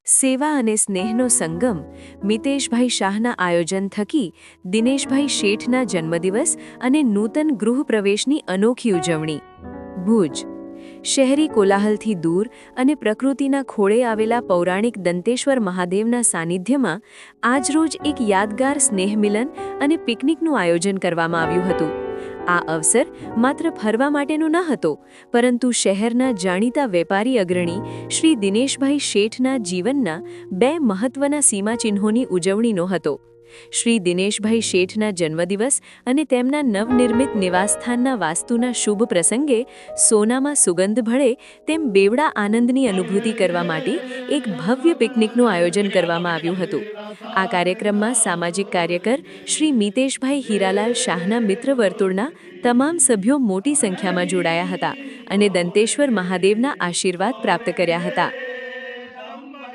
સેવા અને સ્નેહનો સંગમ મિતેશભાઈ શાહના આયોજન થકી દિનેશભાઈ શેઠના જન્મદિવસ અને નૂતન ગૃહપ્રવેશની અનોખી ઉજવણી. ભુજ શહેરી કોલાહલથી દૂર અને પ્રકૃતિના ખોળે આવેલા પૌરાણિક દંતેશ્વર મહાદેવના સાનિધ્યમાં આજરોજ એક યાદગાર સ્નેહમિલન અને પિકનિકનું આયોજન કરવામાં આવ્યું હતું. આ અવસર માત્ર ફરવા માટેનો ન હતો, પરંતુ શહેરના જાણીતા વેપારી અગ્રણી શ્રી દિનેશભાઈ શેઠના જીવનના બે મહત્વના સીમાચિહ્નોની ઉજવણીનો હતો. શ્રી દિનેશભાઈ શેઠના જન્મદિવસ અને તેમના નવનિર્મિત નિવાસસ્થાનના વાસ્તુના શુભ પ્રસંગે સોનામાં સુગંધ ભળે તેમ બેવડા આનંદની અનુભૂતિ કરવા માટે એક ભવ્ય પિકનિકનું આયોજન કરવામાં આવ્યું હતું. આ કાર્યક્રમમાં સામાજિક કાર્યકર શ્રી મિતેશભાઈ હીરાલાલ શાહના મિત્ર વર્તુળના તમામ સભ્યો મોટી સંખ્યામાં જોડાયા હતા અને દંતેશ્વર મહાદેવના આશીર્વાદ પ્રાપ્ત કર્યા હતા.